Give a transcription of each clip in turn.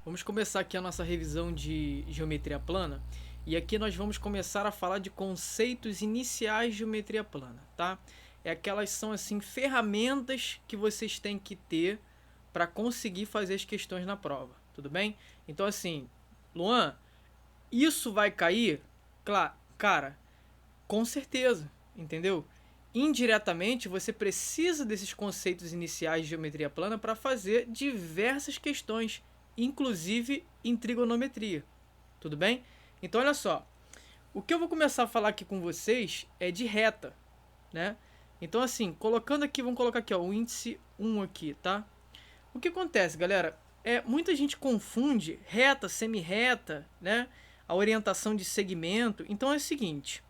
Vamos começar aqui a nossa revisão de geometria plana. E aqui nós vamos começar a falar de conceitos iniciais de geometria plana, tá? Aquelas são assim ferramentas que vocês têm que ter para conseguir fazer as questões na prova, tudo bem? Então assim, Luan, isso vai cair? Claro, cara, com certeza, entendeu? Indiretamente, você precisa desses conceitos iniciais de geometria plana para fazer diversas questões, inclusive em trigonometria. Tudo bem? Então, olha só. O que eu vou começar a falar aqui com vocês é de reta, né? Então, assim, colocando aqui, vamos colocar aqui, ó, o índice 1 aqui, tá? O que acontece, galera? Muita gente confunde reta, semi-reta, né? A orientação de segmento. Então é o seguinte,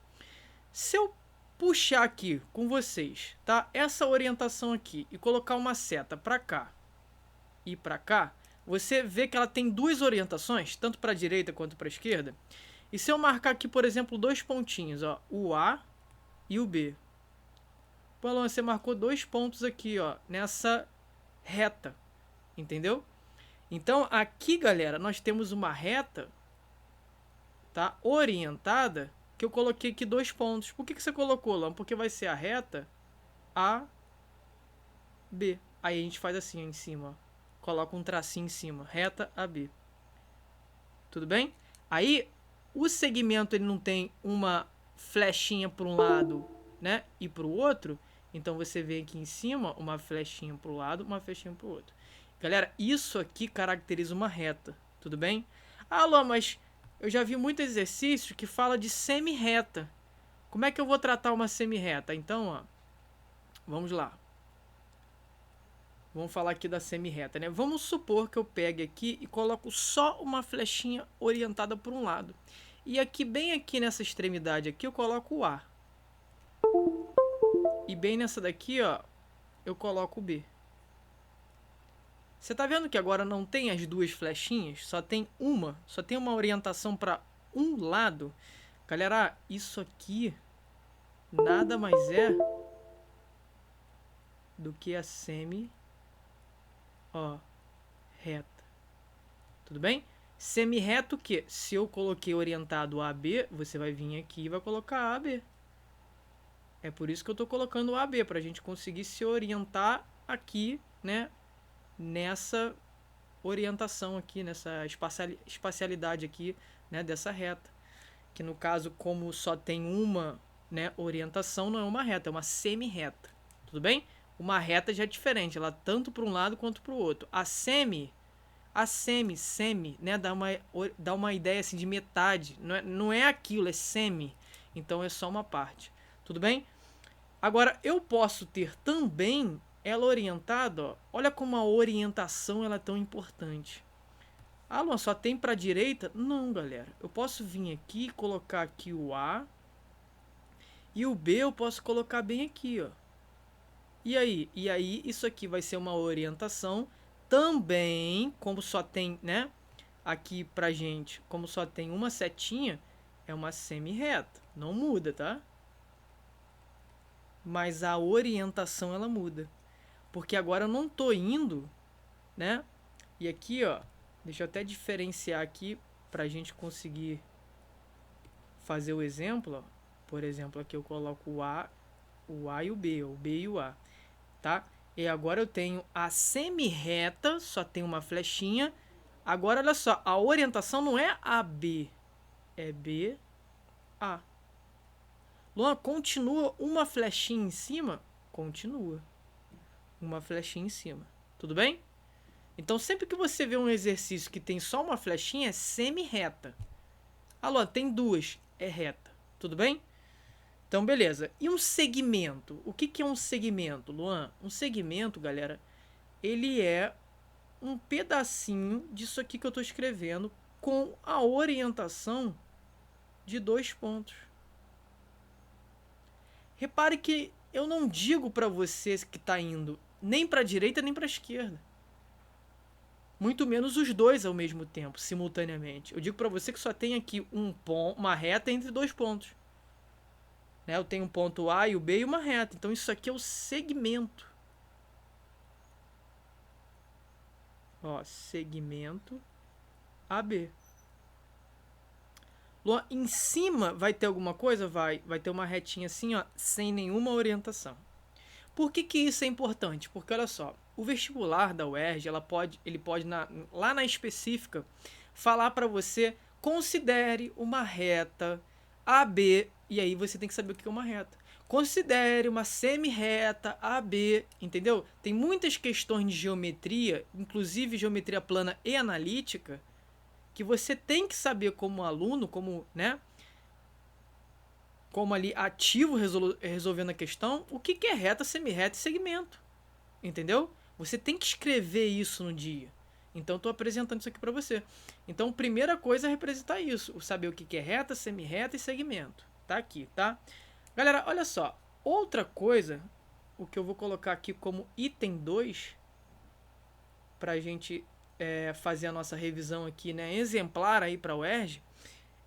se eu puxar aqui com vocês, tá? Essa orientação aqui e colocar uma seta para cá e para cá, você vê que ela tem duas orientações, tanto para a direita quanto para a esquerda. E se eu marcar aqui, por exemplo, dois pontinhos, ó, o A e o B. Pô, você marcou dois pontos aqui, ó, nessa reta, entendeu? Então, aqui, galera, nós temos uma reta, tá? Orientada, que eu coloquei aqui dois pontos. Por que você colocou, Lão? Porque vai ser a reta A, B. Aí a gente faz assim, ó, em cima, ó. Coloca um tracinho em cima, reta AB. Tudo bem? Aí, o segmento ele não tem uma flechinha para um lado, né, e para o outro. Então, você vê aqui em cima uma flechinha para o lado, uma flechinha para o outro. Galera, isso aqui caracteriza uma reta, tudo bem? Ah, Lão, mas eu já vi muito exercício que fala de semi-reta. Como é que eu vou tratar uma semi-reta? Então, ó, vamos lá. Vamos falar aqui da semi-reta, né? Vamos supor que eu pegue aqui e coloco só uma flechinha orientada por um lado. E aqui, bem aqui nessa extremidade aqui, eu coloco o A. E bem nessa daqui, ó, eu coloco o B. Você tá vendo que agora não tem as duas flechinhas? Só tem uma orientação para um lado. Galera, isso aqui nada mais é do que a semi, ó, reta. Tudo bem? Semi-reto o quê? Se eu coloquei orientado AB, você vai vir aqui e vai colocar AB. É por isso que eu estou colocando o AB, para a gente conseguir se orientar aqui, né? Nessa orientação aqui, nessa espacialidade aqui, né? Dessa reta. Que no caso, como só tem uma, né, orientação, não é uma reta, é uma semi-reta. Tudo bem? Uma reta já é diferente, ela tanto para um lado quanto para o outro. A semi, né, dá uma ideia assim de metade, não é aquilo, é semi, então é só uma parte, tudo bem? Agora, eu posso ter também ela orientada, ó, olha como a orientação ela é tão importante. Ah, Luan, só tem para a direita? Não, galera, eu posso vir aqui e colocar aqui o A, e o B eu posso colocar bem aqui, ó. E aí isso aqui vai ser uma orientação também, como só tem, né, aqui pra gente, como só tem uma setinha, é uma semi-reta, não muda, tá? Mas a orientação ela muda, porque agora eu não tô indo, né? E aqui, ó, deixa eu até diferenciar aqui pra gente conseguir fazer o exemplo, ó. Por exemplo, aqui eu coloco o A e o B e o A, tá? E agora eu tenho a semi-reta, só tem uma flechinha. Agora, olha só, a orientação não é AB, é BA. Luan, continua uma flechinha em cima? Continua. Uma flechinha em cima. Tudo bem? Então, sempre que você vê um exercício que tem só uma flechinha, é semi-reta. Ah, Luan, tem duas, é reta. Tudo bem? Então, beleza. E um segmento? O que é um segmento, Luan? Um segmento, galera, ele é um pedacinho disso aqui que eu estou escrevendo com a orientação de dois pontos. Repare que eu não digo para você que está indo nem para a direita nem para a esquerda. Muito menos os dois ao mesmo tempo, simultaneamente. Eu digo para você que só tem aqui uma reta entre dois pontos. Né? Eu tenho um ponto A e o B e uma reta. Então isso aqui é o segmento. Ó, segmento AB. Luan, em cima vai ter alguma coisa? Vai ter uma retinha assim, ó, sem nenhuma orientação. Por que isso é importante? Porque olha só, o vestibular da UERJ, ele pode lá na específica falar para você, considere uma reta AB, e aí você tem que saber o que é uma reta. Considere uma semi-reta AB, entendeu? Tem muitas questões de geometria, inclusive geometria plana e analítica, que você tem que saber como aluno, como, né, como ali ativo resolvendo a questão, o que é reta, semi-reta e segmento. Entendeu? Você tem que escrever isso no dia. Então, estou apresentando isso aqui para você. Então, primeira coisa é representar isso. Saber o que é reta, semi-reta e segmento. Tá aqui, tá? Galera, olha só. Outra coisa, o que eu vou colocar aqui como item 2, para a gente fazer a nossa revisão aqui, né, exemplar aí para a UERJ,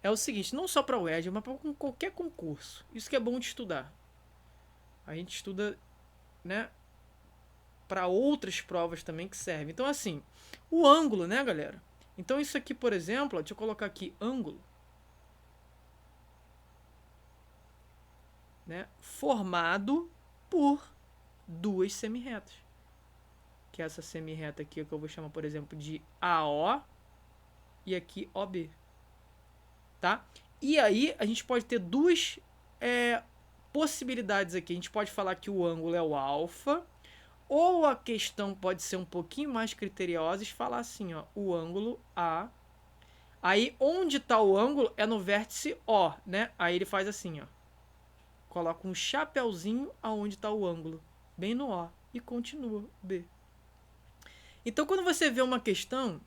é o seguinte, não só para a UERJ, mas para qualquer concurso. Isso que é bom de estudar. A gente estuda, né, para outras provas também que servem. Então, assim, o ângulo, né, galera? Então, isso aqui, por exemplo, ó, deixa eu colocar aqui ângulo, né, formado por duas semirretas. Que é essa semirreta aqui, que eu vou chamar, por exemplo, de AO e aqui OB. Tá? E aí, a gente pode ter duas possibilidades aqui. A gente pode falar que o ângulo é o alfa, ou a questão pode ser um pouquinho mais criteriosa e falar assim, ó, o ângulo A. Aí, onde está o ângulo é no vértice O, né? Aí ele faz assim, ó. Coloca um chapéuzinho aonde está o ângulo, bem no O, e continua B. Então, quando você vê uma questão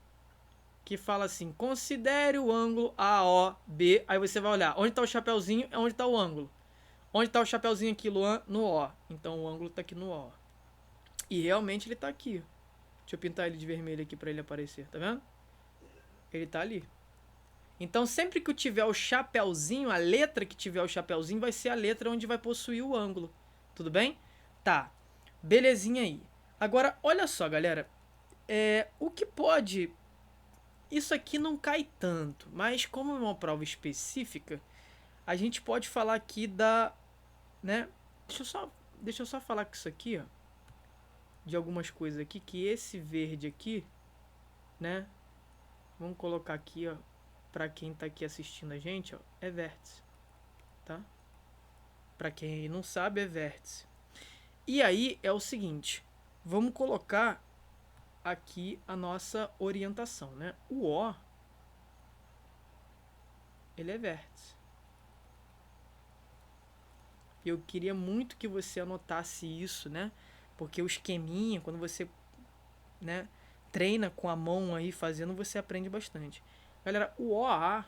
que fala assim, considere o ângulo AOB, aí você vai olhar, onde está o chapéuzinho é onde está o ângulo. Onde está o chapéuzinho aqui, Luan? No O. Então, o ângulo está aqui no O. E realmente ele tá aqui. Deixa eu pintar ele de vermelho aqui para ele aparecer, tá vendo? Ele tá ali. Então, sempre que eu tiver o chapéuzinho, a letra que tiver o chapéuzinho vai ser a letra onde vai possuir o ângulo. Tudo bem? Tá. Belezinha aí. Agora, olha só, galera. O que pode... Isso aqui não cai tanto, mas como é uma prova específica, a gente pode falar aqui da... né? Deixa eu só falar com isso aqui, ó. De algumas coisas aqui, que esse verde aqui, né? Vamos colocar aqui, ó, para quem tá aqui assistindo a gente, ó, é vértice, tá? Para quem não sabe, é vértice. E aí é o seguinte, vamos colocar aqui a nossa orientação, né? O O, ele é vértice. Eu queria muito que você anotasse isso, né? Porque o esqueminha, quando você, né, treina com a mão aí fazendo, você aprende bastante. Galera, o OA,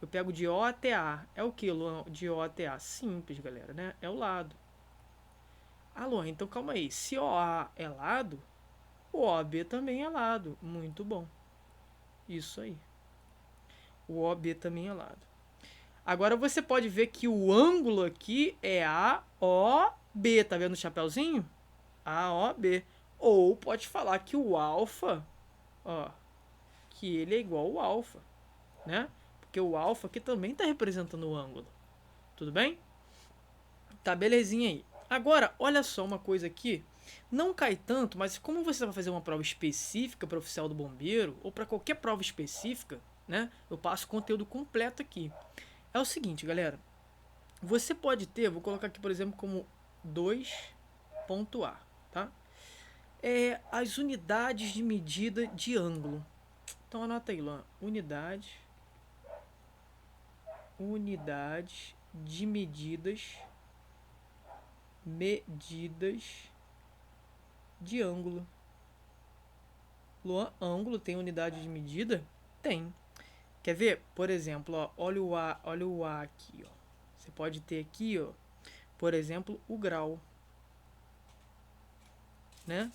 eu pego de O até A. É o que, Luan? De O até A? Simples, galera, né? É o lado. Ah, Luan, então calma aí. Se OA é lado, o OB também é lado. Muito bom. Isso aí. O OB também é lado. Agora você pode ver que o ângulo aqui é AOB. Tá vendo o chapéuzinho? AOB. Ou pode falar que o alfa, ó, que ele é igual ao alfa, né? Porque o alfa aqui também está representando o ângulo. Tudo bem? Tá belezinha aí. Agora, olha só uma coisa aqui. Não cai tanto, mas como você vai fazer uma prova específica para oficial do bombeiro, ou para qualquer prova específica, né? Eu passo conteúdo completo aqui. É o seguinte, galera. Você pode ter, vou colocar aqui, por exemplo, como 2.A, tá? As unidades de medida de ângulo. Então anota aí, Luan. Unidades de medidas de ângulo. Luan, ângulo tem unidade de medida? Tem. Quer ver? Por exemplo, ó, olha o A aqui, ó. Você pode ter aqui, ó, por exemplo, o grau, né?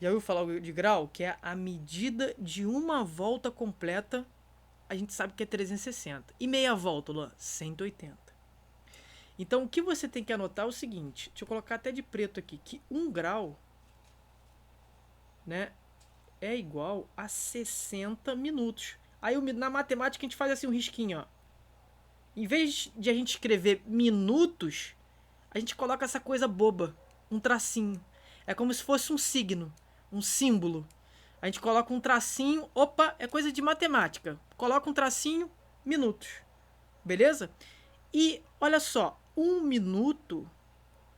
Já ouviu falar de grau? Que é a medida de uma volta completa. A gente sabe que é 360. E meia volta, Luan? 180. Então, o que você tem que anotar é o seguinte. Deixa eu colocar até de preto aqui. Que 1 grau, né? é igual a 60 minutos. Aí na matemática a gente faz assim um risquinho, ó. Em vez de a gente escrever minutos, a gente coloca essa coisa boba, um tracinho. É como se fosse um signo, um símbolo. A gente coloca um tracinho, opa, é coisa de matemática. Coloca um tracinho, minutos. Beleza? E olha só, 1 minuto.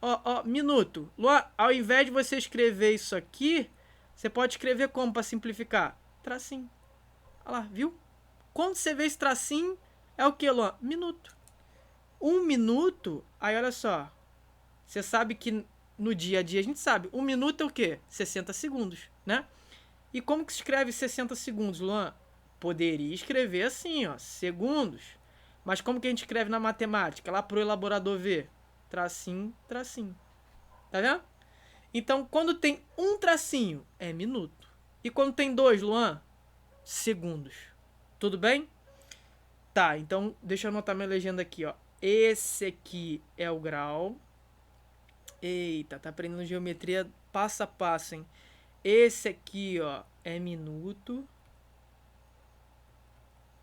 Ó, minuto. Luan, ao invés de você escrever isso aqui, você pode escrever como para simplificar? Tracinho. Olha lá, viu? Quando você vê esse tracinho, é o que, Luan? Minuto. 1 minuto, aí olha só. Você sabe que no dia a dia a gente sabe. 1 minuto é o quê? 60 segundos, né? E como que se escreve 60 segundos, Luan? Poderia escrever assim, ó, segundos. Mas como que a gente escreve na matemática? Lá pro elaborador ver. Tracinho, tracinho. Tá vendo? Então, quando tem um tracinho, é minuto. E quando tem dois, Luan? Segundos. Tudo bem? Tá, então deixa eu anotar minha legenda aqui, ó. Esse aqui é o grau. Eita, tá aprendendo geometria passo a passo, hein? Esse aqui, ó, é minuto.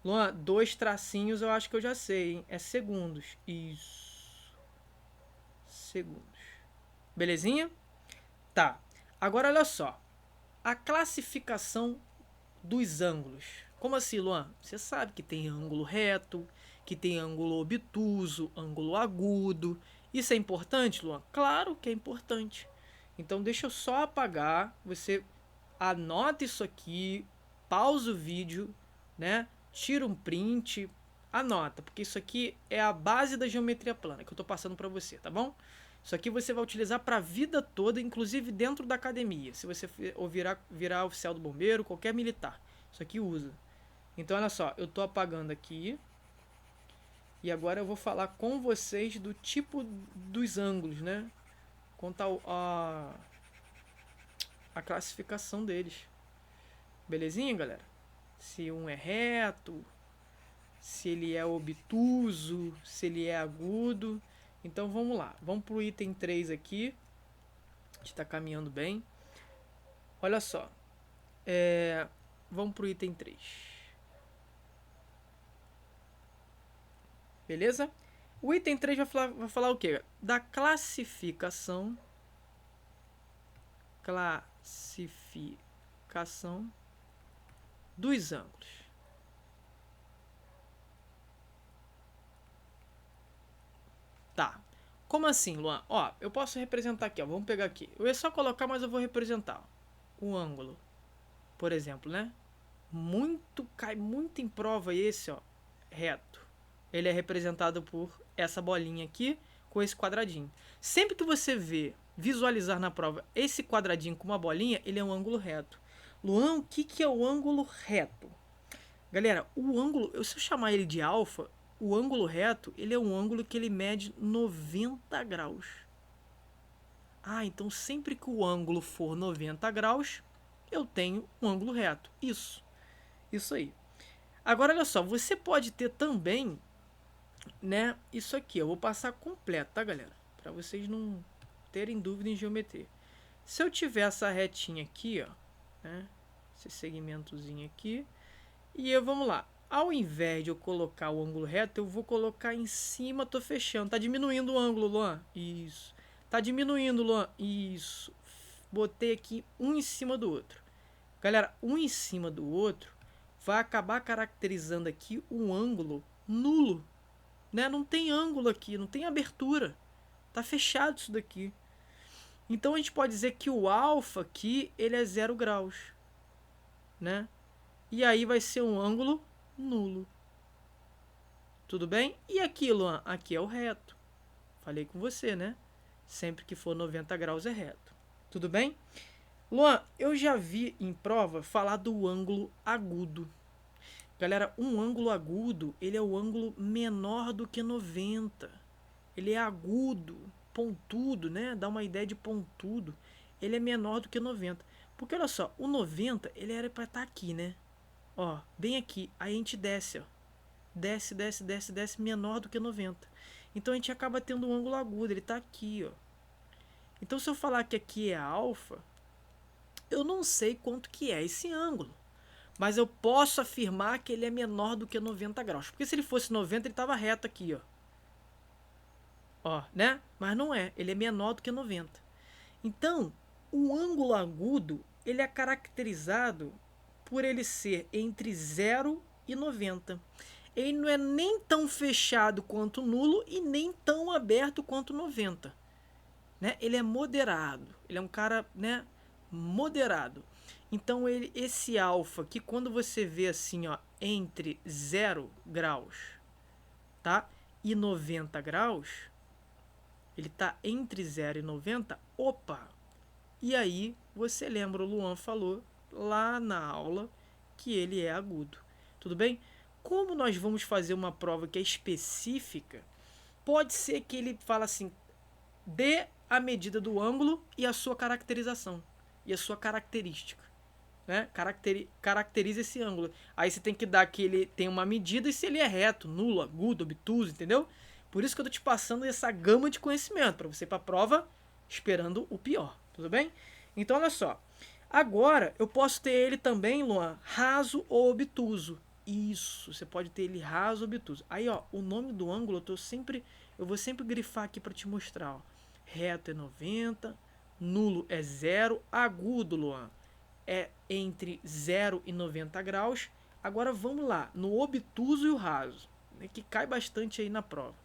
Luan, 2 tracinhos eu acho que eu já sei, hein? É segundos. Isso. Segundos. Belezinha? Tá. Agora olha só. A classificação dos ângulos. Como assim, Luan? Você sabe que tem ângulo reto, que tem ângulo obtuso, ângulo agudo. Isso é importante, Luan? Claro que é importante. Então deixa eu só apagar. Você anota isso aqui, pausa o vídeo, né? Tira um print, anota, porque isso aqui é a base da geometria plana que eu estou passando para você, tá bom? Isso aqui você vai utilizar para a vida toda, inclusive dentro da academia. Se você virar oficial do bombeiro, qualquer militar, isso aqui usa. Então olha só, eu estou apagando aqui. E agora eu vou falar com vocês do tipo dos ângulos, né? Quanto a classificação deles. Belezinha, galera? Se um é reto, se ele é obtuso, se ele é agudo. Então vamos lá, vamos para o item 3 aqui. A gente está caminhando bem. Olha só, vamos para o item 3. Beleza? O item 3 vai falar o quê? Da classificação dos ângulos. Tá. Como assim, Luan? Ó, eu posso representar aqui, ó. Vamos pegar aqui. Eu ia só colocar, mas eu vou representar. O ângulo, por exemplo, né? Cai muito em prova esse, ó, reto. Ele é representado por essa bolinha aqui com esse quadradinho. Sempre que você visualizar na prova esse quadradinho com uma bolinha, ele é um ângulo reto. Luan, o que é o ângulo reto? Galera, o ângulo, se eu chamar ele de alfa, o ângulo reto, ele é um ângulo que ele mede 90 graus. Ah, então sempre que o ângulo for 90 graus, eu tenho um ângulo reto. Isso aí. Agora, olha só, você pode ter também, né, isso aqui. Eu vou passar completo, tá, galera? Para vocês não terem dúvida em geometria. Se eu tiver essa retinha aqui, ó, né, esse segmentozinho aqui, e vamos lá. Ao invés de eu colocar o ângulo reto, eu vou colocar em cima, tô fechando. Tá diminuindo o ângulo, Luan. Isso. Tá diminuindo, Luan. Isso. Botei aqui um em cima do outro. Galera, um em cima do outro vai acabar caracterizando aqui um ângulo nulo. Né? Não tem ângulo aqui, não tem abertura. Tá fechado isso daqui. Então a gente pode dizer que o alfa aqui, ele é 0 graus. Né? E aí vai ser um ângulo nulo. Tudo bem? E aqui, Luan? Aqui é o reto. Falei com você, né? Sempre que for 90 graus é reto. Tudo bem? Luan, eu já vi em prova falar do ângulo agudo. Galera, um ângulo agudo, ele é o ângulo menor do que 90. Ele é agudo, pontudo, né? Dá uma ideia de pontudo. Ele é menor do que 90. Porque olha só, o 90, ele era para estar aqui, né? Ó, bem aqui. Aí a gente desce, ó. Desce, desce, desce, desce, menor do que 90. Então a gente acaba tendo um ângulo agudo, ele tá aqui, ó. Então se eu falar que aqui é alfa, Eu não sei quanto que é esse ângulo, mas eu posso afirmar que ele é menor do que 90 graus. Porque se ele fosse 90, ele estava reto aqui, ó. Ó, né? Mas não é, ele é menor do que 90. Então, o ângulo agudo, ele é caracterizado por ele ser entre 0 e 90. Ele não é nem tão fechado quanto nulo e nem tão aberto quanto 90. Né? Ele é moderado, ele é um cara, né, moderado. Então esse alfa que quando você vê assim, ó, entre 0 graus, tá? E 90 graus, ele tá entre 0 e 90. Opa! E aí você lembra, o Luan falou lá na aula que ele é agudo. Tudo bem? Como nós vamos fazer uma prova que é específica, pode ser que ele fala assim: dê a medida do ângulo e a sua caracterização e a sua característica, né? Caracteriza esse ângulo. Aí você tem que dar que ele tem uma medida e se ele é reto, nulo, agudo, obtuso, entendeu? Por isso que eu tô te passando essa gama de conhecimento para você ir para a prova esperando o pior, tudo bem? Então olha só. Agora eu posso ter ele também, Luan, raso ou obtuso. Isso, você pode ter ele raso ou obtuso. Aí, ó, o nome do ângulo eu vou sempre grifar aqui para te mostrar, ó. Reto é 90, nulo é 0, agudo, Luan, é entre 0 e 90 graus. Agora vamos lá, no obtuso e o raso, né, que cai bastante aí na prova.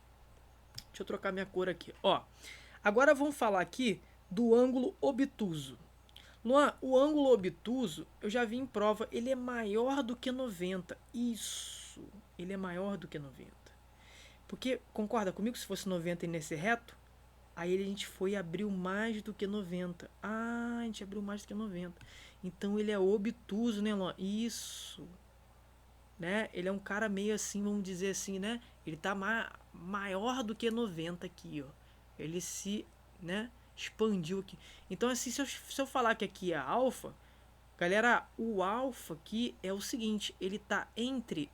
Deixa eu trocar minha cor aqui, ó. Agora vamos falar aqui do ângulo obtuso. Luan, o ângulo obtuso, eu já vi em prova, ele é maior do que 90. Isso, ele é maior do que 90. Porque, concorda comigo, se fosse 90 e nesse reto, aí a gente foi e abriu mais do que 90. Ah, a gente abriu mais do que 90. Então ele é obtuso, né, Luan? Isso. Né? Ele é um cara meio assim, vamos dizer assim, né? Ele tá maior do que 90 aqui, ó. Ele se, né, expandiu aqui. Então, assim, se eu falar que aqui é alfa, galera, o alfa aqui é o seguinte, ele tá entre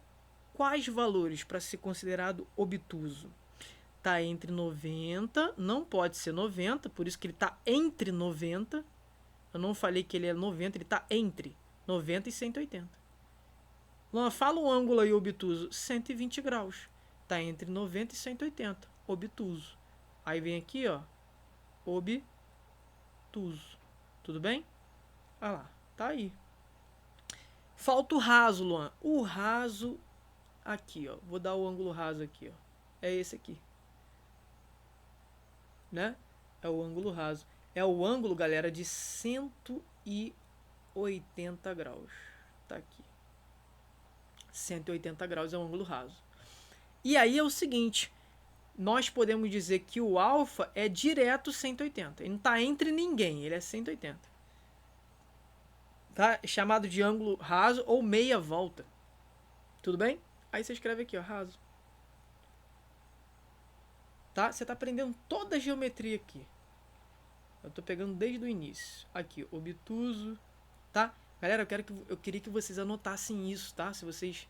quais valores para ser considerado obtuso? Tá entre 90, não pode ser 90, por isso que ele tá entre 90. Eu não falei que ele é 90, ele tá entre 90 e 180. Luan, fala o ângulo aí obtuso, 120 graus. Tá entre 90 e 180, obtuso. Aí vem aqui, ó, obtuso. Tudo bem? Olha lá, tá aí. Falta o raso, Luan. O raso aqui, ó. Vou dar o ângulo raso aqui, ó. É esse aqui. Né? É o ângulo raso. É o ângulo, galera, de 180 graus. Tá aqui. 180 graus é o ângulo raso. E aí é o seguinte, nós podemos dizer que o alfa é direto 180. Ele não está entre ninguém, ele é 180. Tá? É chamado de ângulo raso ou meia volta. Tudo bem? Aí você escreve aqui, ó, raso. Tá? Você está aprendendo toda a geometria aqui. Eu estou pegando desde o início. Aqui, obtuso, tá? Galera, eu queria que vocês anotassem isso, tá? Se vocês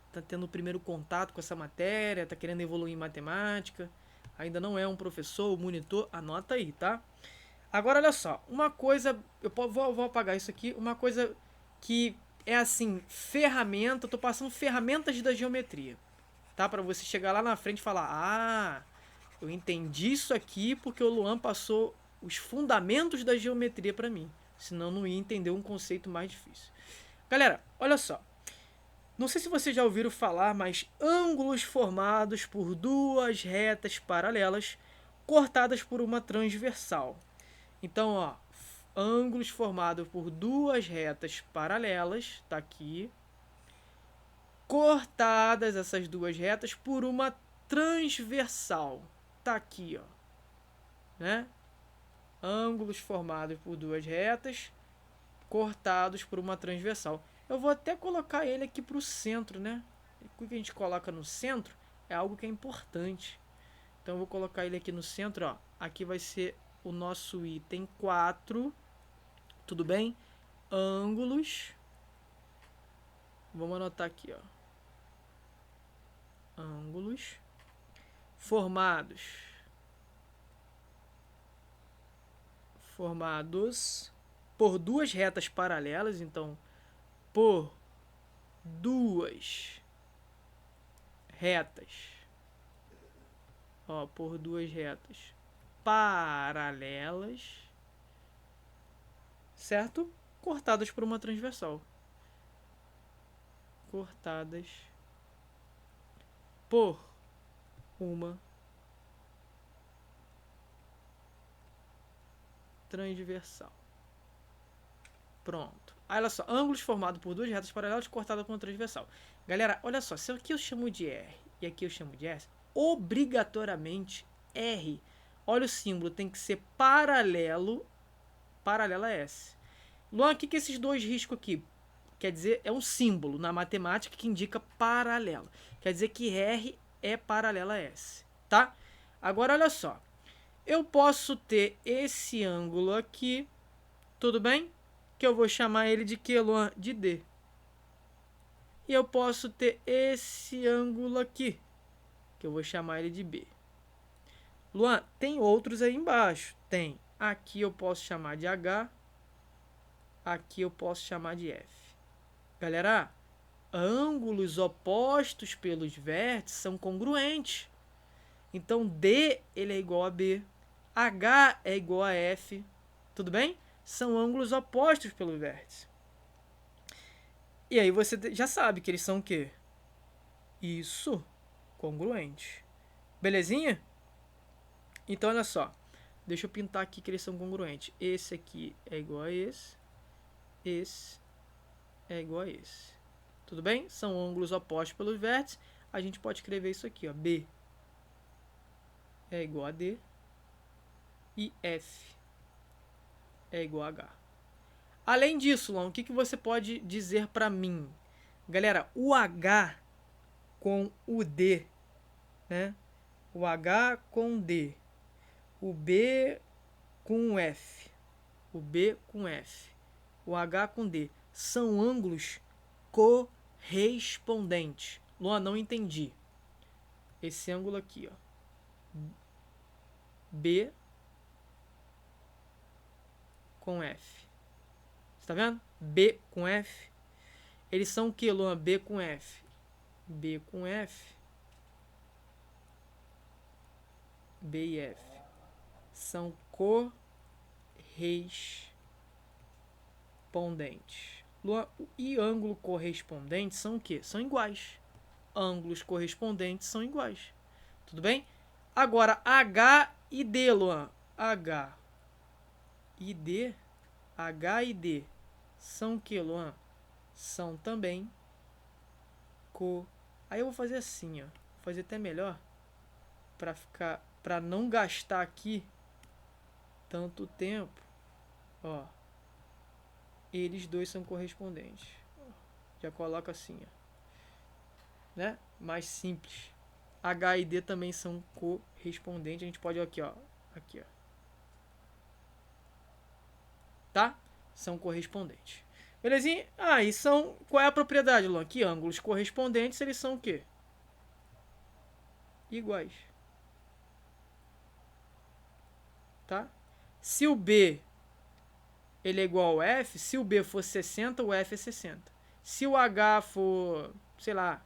estão tendo o primeiro contato com essa matéria, está querendo evoluir em matemática, ainda não é um professor, monitor, anota aí, tá? Agora, olha só, uma coisa, vou apagar isso aqui, uma coisa que é assim, ferramenta, eu tô passando ferramentas da geometria, tá? Para você chegar lá na frente e falar, ah, eu entendi isso aqui porque o Luan passou os fundamentos da geometria para mim, senão não ia entender um conceito mais difícil. Galera, olha só, não sei se vocês já ouviram falar, mas ângulos formados por duas retas paralelas cortadas por uma transversal. Então, ó, ângulos formados por duas retas paralelas, tá aqui, cortadas essas duas retas por uma transversal, tá aqui, ó, né? Ângulos formados por duas retas cortados por uma transversal. Eu vou até colocar ele aqui para o centro, né? O que a gente coloca no centro é algo que é importante. Então eu vou colocar ele aqui no centro, ó. Aqui vai ser o nosso item 4. Tudo bem? Ângulos. Vamos anotar aqui, ó. Ângulos formados por duas retas paralelas, então por duas retas, ó, por duas retas paralelas, certo? Cortadas por uma transversal. Cortadas por uma transversal. Pronto. Aí, olha só, ângulos formados por duas retas paralelas cortadas com uma transversal. Galera, olha só, se aqui eu chamo de R e aqui eu chamo de S, obrigatoriamente R, olha o símbolo, tem que ser paralelo a S. Luan, o que esses dois riscos aqui? Quer dizer, é um símbolo na matemática que indica paralelo. Quer dizer que R é paralelo a S, tá? Agora, olha só. Eu posso ter esse ângulo aqui, tudo bem? Que eu vou chamar ele de que, Luan? De D. E eu posso ter esse ângulo aqui, que eu vou chamar ele de B. Luan, tem outros aí embaixo. Tem. Aqui eu posso chamar de H. Aqui eu posso chamar de F. Galera, ângulos opostos pelos vértices são congruentes. Então, D ele é igual a B. H é igual a F. Tudo bem? São ângulos opostos pelo vértice. E aí você já sabe que eles são o quê? Isso, congruentes. Belezinha? Então, olha só. Deixa eu pintar aqui que eles são congruentes. Esse aqui é igual a esse. Esse é igual a esse. Tudo bem? São ângulos opostos pelos vértices. A gente pode escrever isso aqui, ó. B é igual a D. E F é igual a H. Além disso, Luan, o que você pode dizer para mim? Galera, o H com o D, né? O H com D. O B com o F. O B com F. O H com D. São ângulos correspondentes. Luan, não entendi. Esse ângulo aqui, ó. B com F. Você tá vendo? B com F. Eles são o que, Luan? B com F. B com F. B e F. São correspondentes. Luan, e ângulo correspondente são o que? São iguais. Ângulos correspondentes são iguais. Tudo bem? Agora, H e D, Luan. H e D. H e D são o que, Luan? São também Aí eu vou fazer assim, ó. Vou fazer até melhor para não gastar aqui tanto tempo. Ó. Eles dois são correspondentes. Já coloco assim, ó. Né? Mais simples. H e D também são correspondentes. A gente pode, aqui, ó. Aqui, ó. Tá? São correspondentes. Belezinha? E são... Qual é a propriedade, Luan? Que ângulos correspondentes, eles são o quê? Iguais. Tá? Se o B ele é igual ao F, se o B for 60, o F é 60. Se o H for, sei lá,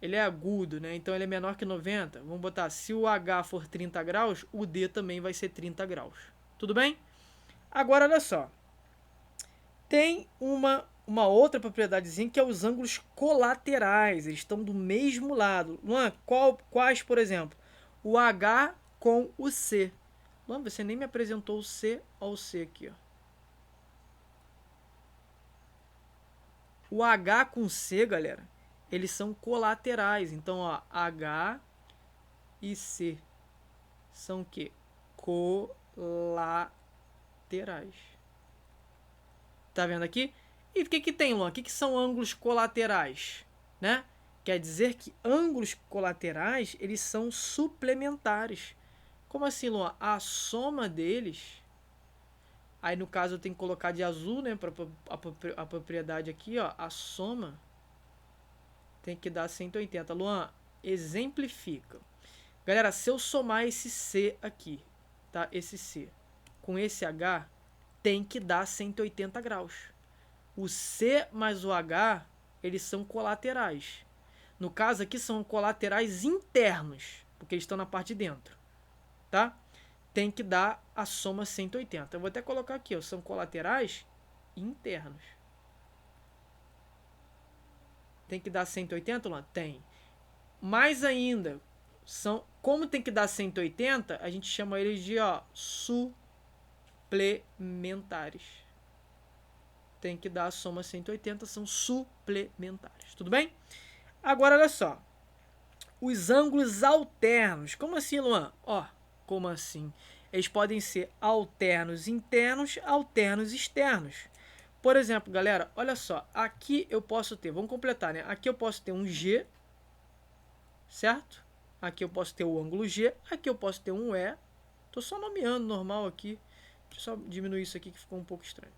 ele é agudo, né? Então ele é menor que 90. Vamos botar, se o H for 30 graus, o D também vai ser 30 graus. Tudo bem? Agora, olha só. Tem uma outra propriedadezinha que é os ângulos colaterais. Eles estão do mesmo lado. Luan, quais, por exemplo? O H com o C. Luan, você nem me apresentou o C. Olha o C aqui, ó. O H com C, galera, eles são colaterais. Então, ó, H e C são o quê? Colaterais. Tá vendo aqui? E o que tem, Luan? O que são ângulos colaterais? Né? Quer dizer que ângulos colaterais, eles são suplementares. Como assim, Luan? A soma deles... Aí, no caso, eu tenho que colocar de azul, né? Para a propriedade aqui, ó. A soma tem que dar 180. Luan, exemplifica. Galera, se eu somar esse C aqui, tá? Esse C com esse H, tem que dar 180 graus. O C mais o H, eles são colaterais. No caso aqui são colaterais internos, porque eles estão na parte de dentro, tá? Tem que dar a soma 180. Eu vou até colocar aqui, ó, são colaterais internos. Tem que dar 180, Luan? Tem. Mais ainda, como tem que dar 180, a gente chama eles de suplementares. Tem que dar a soma 180, são suplementares. Tudo bem? Agora, olha só. Os ângulos alternos. Como assim, Luan? Como assim? Eles podem ser alternos internos, alternos externos. Por exemplo, galera, olha só. Aqui eu posso ter, vamos completar, né? Aqui eu posso ter um G, certo? Aqui eu posso ter o ângulo G, aqui eu posso ter um E. Tô só nomeando normal aqui. Deixa eu só diminuir isso aqui que ficou um pouco estranho.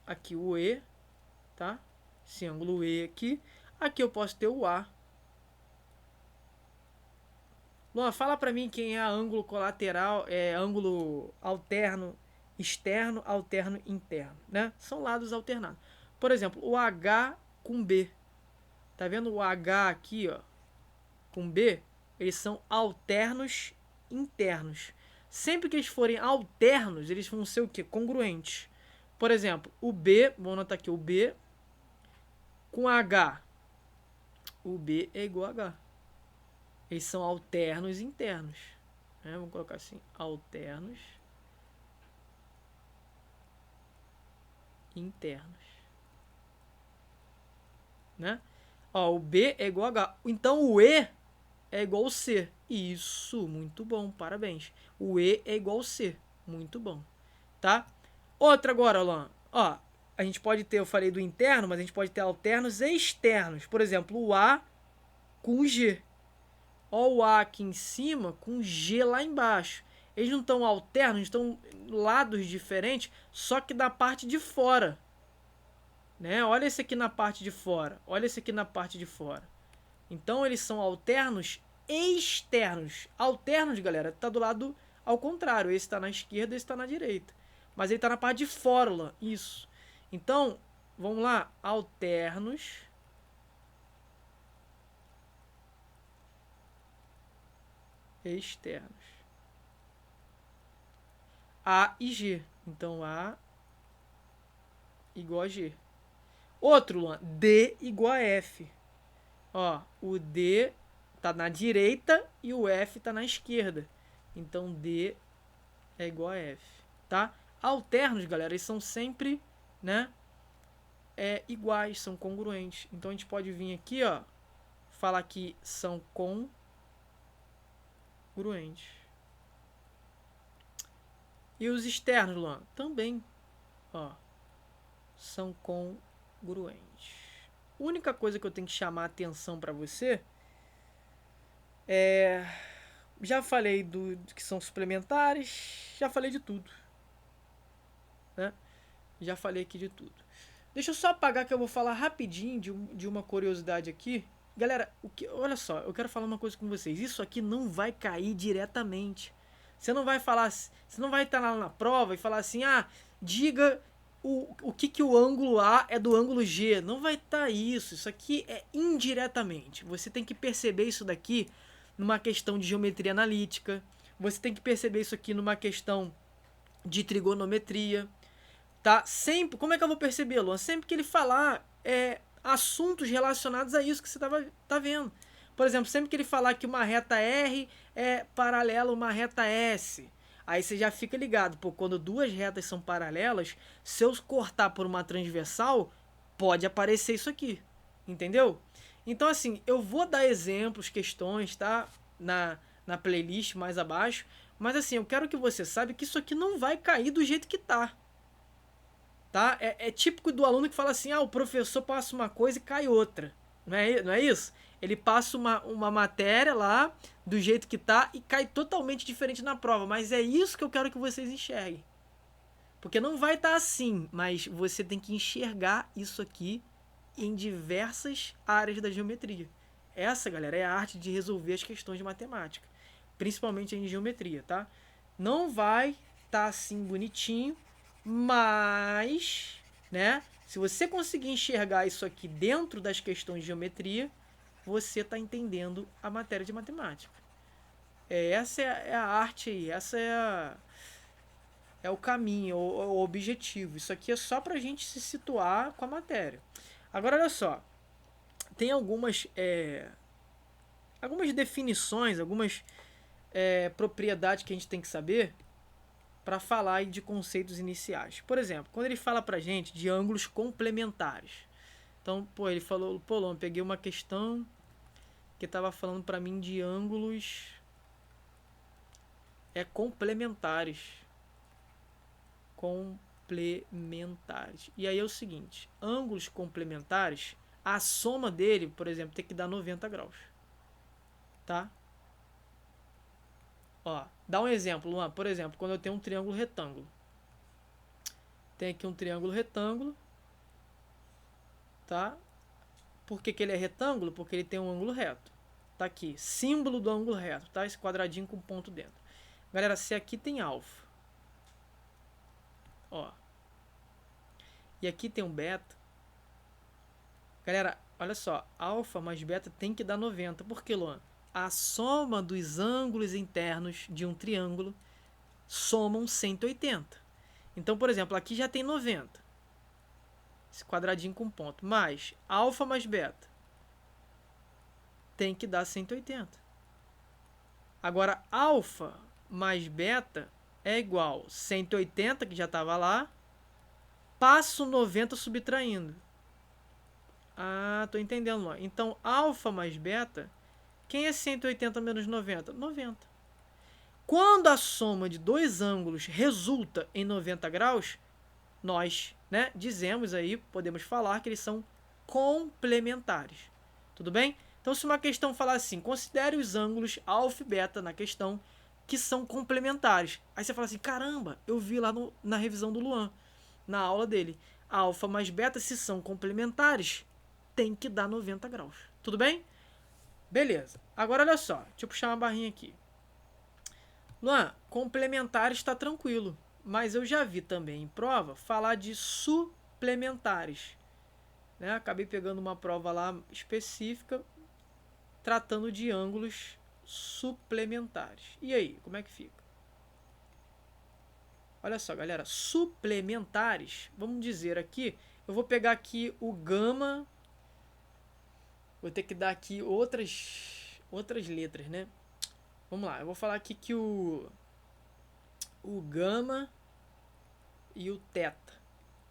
Aqui o E, tá? Esse ângulo E aqui. Aqui eu posso ter o A. Luan, fala pra mim quem é ângulo colateral, ângulo alterno externo, alterno interno, né? São lados alternados. Por exemplo, o H com B. Tá vendo o H aqui, ó, com B? Eles são alternos internos. Sempre que eles forem alternos, eles vão ser o quê? Congruentes. Por exemplo, o B, vamos anotar aqui, o B com H. O B é igual a H. Eles são alternos internos. Né? Vamos colocar assim, alternos internos. Né? O B é igual a H. Então o E é igual ao C. Isso, muito bom, parabéns. O E é igual ao C. Muito bom. Tá? Outra agora, Alan. A gente pode ter, eu falei do interno, mas a gente pode ter alternos e externos. Por exemplo, o A com o G. O A aqui em cima com o G lá embaixo. Eles não estão alternos, estão lados diferentes, só que da parte de fora. Né? Olha esse aqui na parte de fora. Olha esse aqui na parte de fora. Então eles são alternos e externos. Alternos, galera, tá do lado ao contrário. Esse está na esquerda, esse está na direita. Mas ele está na parte de fora, isso. Então, vamos lá. Alternos e externos. A e G. Então, A igual a G. Outro, Luan. D igual a F. O D tá na direita e o F tá na esquerda. Então, D é igual a F, tá? Alternos, galera, eles são sempre, né, iguais, são congruentes. Então, a gente pode vir aqui, falar que são congruentes. E os externos, Luan, também, são congruentes. A única coisa que eu tenho que chamar a atenção para você já falei do que são suplementares, já falei de tudo, né? Já falei aqui de tudo. Deixa eu só apagar que eu vou falar rapidinho de uma curiosidade aqui. Galera, olha só, eu quero falar uma coisa com vocês. Isso aqui não vai cair diretamente. Você não vai falar, você não vai estar lá na prova e falar assim, diga o que o ângulo A é do ângulo G. Não vai estar isso. Isso aqui é indiretamente. Você tem que perceber isso daqui numa questão de geometria analítica. Você tem que perceber isso aqui numa questão de trigonometria. Tá? Sempre, como é que eu vou perceber, Luan? Sempre que ele falar assuntos relacionados a isso que você tá vendo. Por exemplo, sempre que ele falar que uma reta R é paralela a uma reta S, aí você já fica ligado. Quando duas retas são paralelas, se eu cortar por uma transversal, pode aparecer isso aqui. Entendeu? Então, assim, eu vou dar exemplos, questões, tá? Na playlist mais abaixo. Mas, assim, eu quero que você saiba que isso aqui não vai cair do jeito que tá. Tá? É típico do aluno que fala assim, o professor passa uma coisa e cai outra. Não é isso? Ele passa uma matéria lá, do jeito que tá, e cai totalmente diferente na prova. Mas é isso que eu quero que vocês enxerguem. Porque não vai estar assim, mas você tem que enxergar isso aqui em diversas áreas da geometria. Essa, galera, é a arte de resolver as questões de matemática. Principalmente em geometria, tá? Não vai estar assim bonitinho, Mas, né, se você conseguir enxergar isso aqui dentro das questões de geometria, você está entendendo a matéria de matemática. Essa é a arte aí, essa é o caminho, o objetivo. Isso aqui é só para a gente se situar com a matéria. Agora, olha só, tem algumas definições, algumas propriedades que a gente tem que saber para falar aí de conceitos iniciais. Por exemplo, quando ele fala para a gente de ângulos complementares. Então, ele falou, eu peguei uma questão que estava falando para mim de ângulos complementares. Complementares. E aí é o seguinte, ângulos complementares, a soma dele, por exemplo, tem que dar 90 graus. Tá? Ó, dá um exemplo, Luan. Por exemplo, quando eu tenho um triângulo retângulo. Tem aqui um triângulo retângulo. Tá? Por que ele é retângulo? Porque ele tem um ângulo reto. Tá aqui, símbolo do ângulo reto, tá? Esse quadradinho com ponto dentro. Galera, se aqui tem alfa, ó, e aqui tem um beta, galera, olha só, alfa mais beta tem que dar 90. Por que, Luan? A soma dos ângulos internos de um triângulo somam 180. Então, por exemplo, aqui já tem 90. Esse quadradinho com ponto. Mais alfa mais beta tem que dar 180. Agora, alfa mais beta é igual 180, que já estava lá, passo 90 subtraindo. Ah, tô entendendo. Então, alfa mais beta, quem é 180 menos 90? 90. Quando a soma de dois ângulos resulta em 90 graus, nós, né, dizemos aí, podemos falar que eles são complementares. Tudo bem? Então, se uma questão falar assim, considere os ângulos alfa e beta na questão que são complementares. Aí você fala assim, caramba, eu vi lá na revisão do Luan, na aula dele. Alfa mais beta, se são complementares, tem que dar 90 graus. Tudo bem? Beleza. Agora, olha só. Deixa eu puxar uma barrinha aqui. Luan, complementares está tranquilo. Mas eu já vi também em prova falar de suplementares. Né? Acabei pegando uma prova lá específica tratando de ângulos suplementares. E aí, como é que fica? Olha só, galera, suplementares, vamos dizer aqui, eu vou pegar aqui o gama, vou ter que dar aqui outras letras, né? Vamos lá, eu vou falar aqui que o gama e o teta,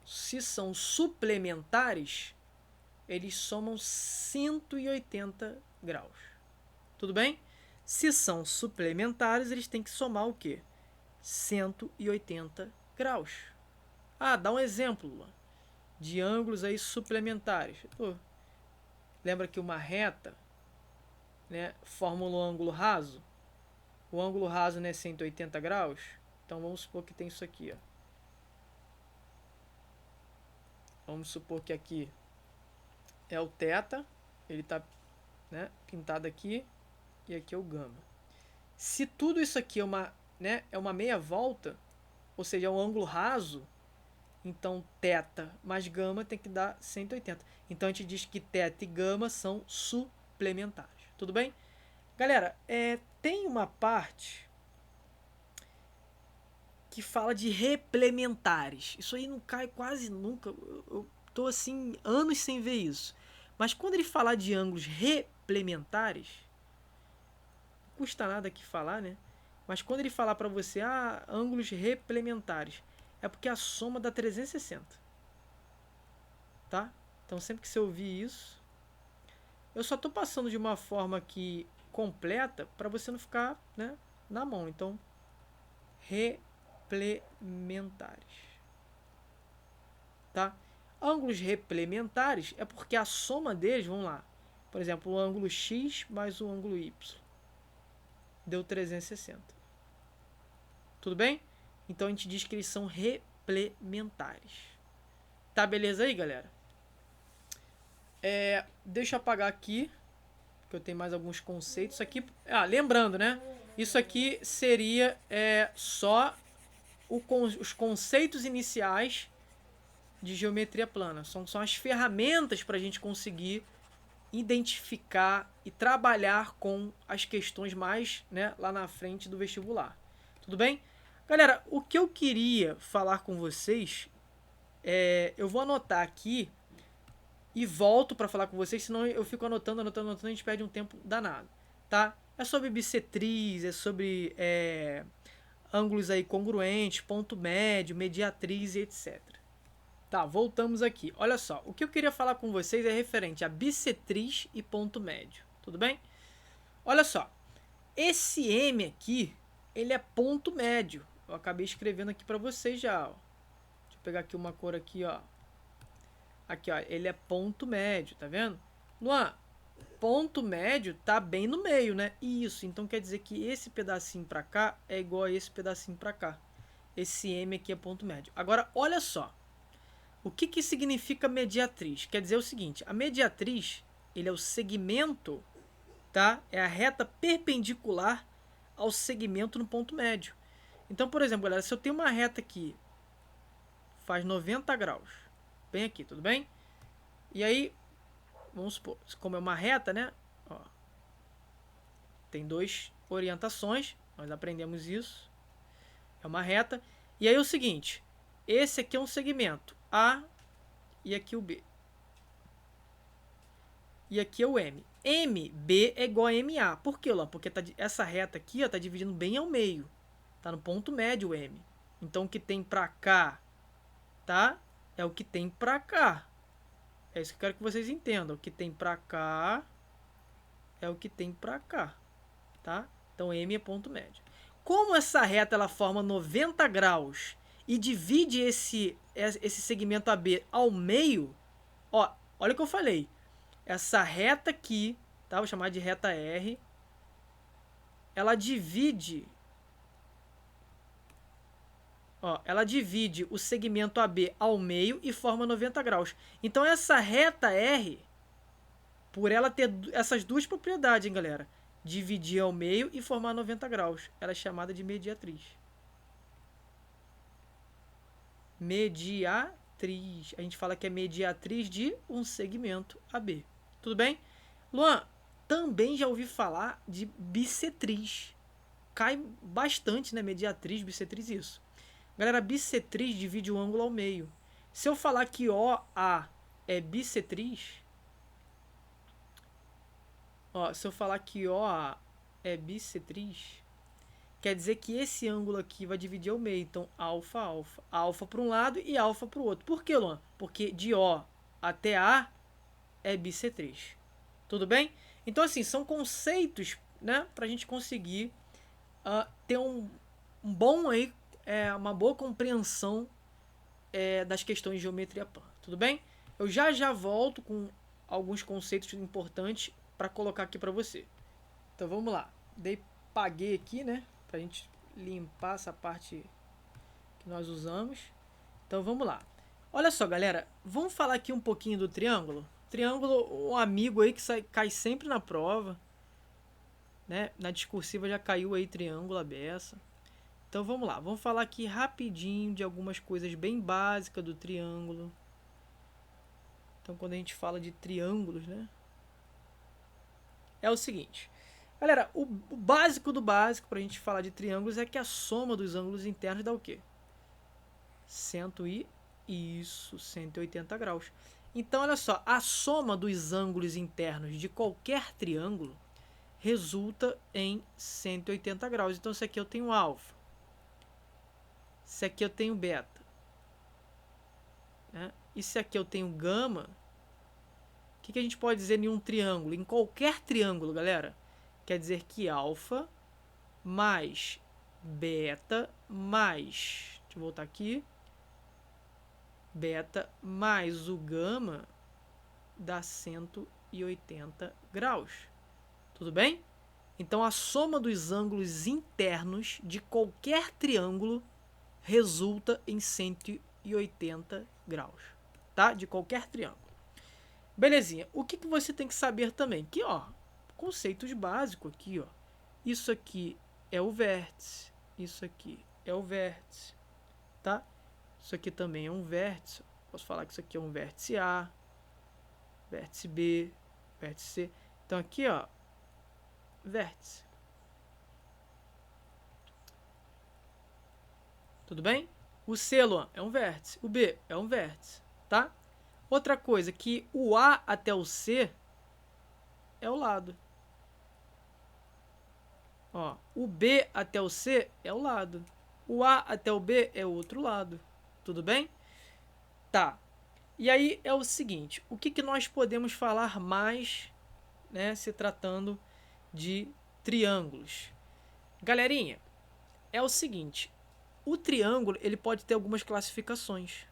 se são suplementares, eles somam 180 graus. Tudo bem? Se são suplementares, eles têm que somar o quê? 180 graus. Ah, dá um exemplo de ângulos aí suplementares. Lembra que uma reta, né, forma um ângulo raso? O ângulo raso, né, é 180 graus. Então vamos supor que tem isso aqui, ó. Vamos supor que aqui é o θ, ele está, né, pintado aqui, e aqui é o gama. Se tudo isso aqui é uma meia volta, ou seja, é um ângulo raso, então θ mais gama tem que dar 180. Então a gente diz que θ e gama são suplementares. Tudo bem? Galera, tem uma parte que fala de replementares. Isso aí não cai quase nunca. Eu tô assim anos sem ver isso. Mas quando ele falar de ângulos replementares, não custa nada aqui falar, né? Mas quando ele falar para você, ângulos replementares, é porque a soma dá 360. Tá? Então sempre que você ouvir isso, eu só tô passando de uma forma aqui completa para você não ficar, né, na mão. Então, replementares. Tá? Ângulos replementares é porque a soma deles, vamos lá, por exemplo, o ângulo X mais o ângulo Y deu 360. Tudo bem? Então a gente diz que eles são replementares. Tá beleza aí, galera? Deixa eu apagar aqui, que eu tenho mais alguns conceitos aqui. Lembrando, né? Isso aqui seria só os conceitos iniciais de geometria plana. São as ferramentas para a gente conseguir identificar e trabalhar com as questões mais, né, lá na frente do vestibular. Tudo bem? Galera, o que eu queria falar com vocês, eu vou anotar aqui e volto para falar com vocês, senão eu fico anotando, a gente perde um tempo danado, tá? É sobre bissetriz, é sobre ângulos aí congruentes, ponto médio, mediatriz e etc. Tá, voltamos aqui. Olha só, o que eu queria falar com vocês é referente a bissetriz e ponto médio, tudo bem? Olha só, esse M aqui, ele é ponto médio. Eu acabei escrevendo aqui para vocês já, ó. Deixa eu pegar aqui uma cor aqui, ó. Aqui, ó, ele é ponto médio, tá vendo? Luan, ponto médio tá bem no meio, né? Isso, então quer dizer que esse pedacinho para cá é igual a esse pedacinho para cá. Esse M aqui é ponto médio. Agora, olha só. O que significa mediatriz? Quer dizer o seguinte, a mediatriz, ele é o segmento, tá? É a reta perpendicular ao segmento no ponto médio. Então, por exemplo, galera, se eu tenho uma reta aqui, faz 90 graus, bem aqui, tudo bem? E aí, vamos supor, como é uma reta, né? Ó, tem duas orientações, nós aprendemos isso. É uma reta. E aí é o seguinte, esse aqui é um segmento A e aqui o B. E aqui é o M. MB é igual a MA. Por quê, Luan? Porque essa reta aqui está dividindo bem ao meio. Está no ponto médio o M. Então o que tem para cá, tá? É o que tem para cá. É isso que eu quero que vocês entendam. O que tem para cá é o que tem para cá, tá? Então M é ponto médio. Como essa reta ela forma 90 graus e divide esse segmento AB ao meio, ó, olha o que eu falei. Essa reta aqui, tá? Vou chamar de reta R. Ela divide, ó, ela divide o segmento AB ao meio e forma 90 graus. Então essa reta R, por ela ter essas duas propriedades, hein, galera? Dividir ao meio e formar 90 graus. Ela é chamada de mediatriz. Mediatriz. A gente fala que é mediatriz de um segmento AB. Tudo bem? Luan, também já ouvi falar de bissetriz. Cai bastante, né? Mediatriz, bissetriz, isso. Galera, bissetriz divide o ângulo ao meio. Se eu falar que OA é bissetriz, ó, se eu falar que OA é bissetriz, quer dizer que esse ângulo aqui vai dividir ao meio. Então, alfa, alfa. Alfa para um lado e alfa para o outro. Por que, Luan? Porque de O até A é bissetriz. Tudo bem? Então, assim, são conceitos, né, para a gente conseguir ter um bom aí, uma boa compreensão das questões de geometria plana. Tudo bem? Eu já volto com alguns conceitos importantes para colocar aqui para você. Então, vamos lá. Paguei aqui, né, para a gente limpar essa parte que nós usamos. Então, vamos lá. Olha só, galera. Vamos falar aqui um pouquinho do triângulo. Triângulo, um amigo aí que cai sempre na prova, né? Na discursiva já caiu aí triângulo, a beça. Então vamos lá, vamos falar aqui rapidinho de algumas coisas bem básicas do triângulo. Então quando a gente fala de triângulos, né? É o seguinte, galera, o básico do básico para a gente falar de triângulos é que a soma dos ângulos internos dá o quê? 180 graus. Então, olha só, a soma dos ângulos internos de qualquer triângulo resulta em 180 graus. Então, isso aqui eu tenho alfa. Isso aqui eu tenho beta. Né? Isso aqui eu tenho gama. O que a gente pode dizer em um triângulo? Em qualquer triângulo, galera, quer dizer que alfa mais beta mais... Deixa eu voltar aqui. Beta mais o gama dá 180 graus. Tudo bem? Então, a soma dos ângulos internos de qualquer triângulo resulta em 180 graus. Tá? De qualquer triângulo. Belezinha. O que você tem que saber também? Que, ó, conceitos básicos aqui, ó. Isso aqui é o vértice. Isso aqui é o vértice. tá? Isso aqui também é um vértice. Posso falar que isso aqui é um vértice A, vértice B, vértice C. Então aqui, ó, vértice. Tudo bem? O C, Luan, é um vértice. O B é um vértice, tá? Outra coisa, que o A até o C é o lado. Ó, o B até o C é o lado. O A até o B é o outro lado. Tudo bem? Tá. E aí é o seguinte, o que nós podemos falar mais, né, se tratando de triângulos? Galerinha, é o seguinte, o triângulo ele pode ter algumas classificações.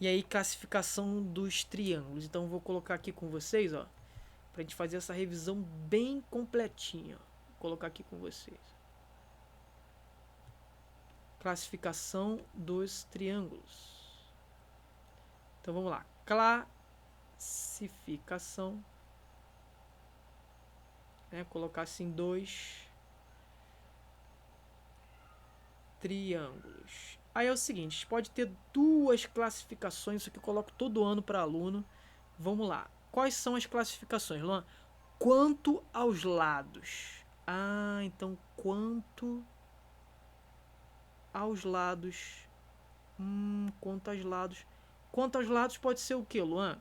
E aí, classificação dos triângulos. Então, eu vou colocar aqui com vocês, ó, pra gente fazer essa revisão bem completinha. Vou colocar aqui com vocês. Classificação dos triângulos. Então, vamos lá. Classificação. Colocar assim 2 triângulos. Aí é o seguinte, a gente pode ter 2 classificações, isso aqui eu coloco todo ano para aluno. Vamos lá. Quais são as classificações, Luan? Quanto aos lados. Ah, então quanto aos lados. Quanto aos lados. Quanto aos lados pode ser o que, Luan?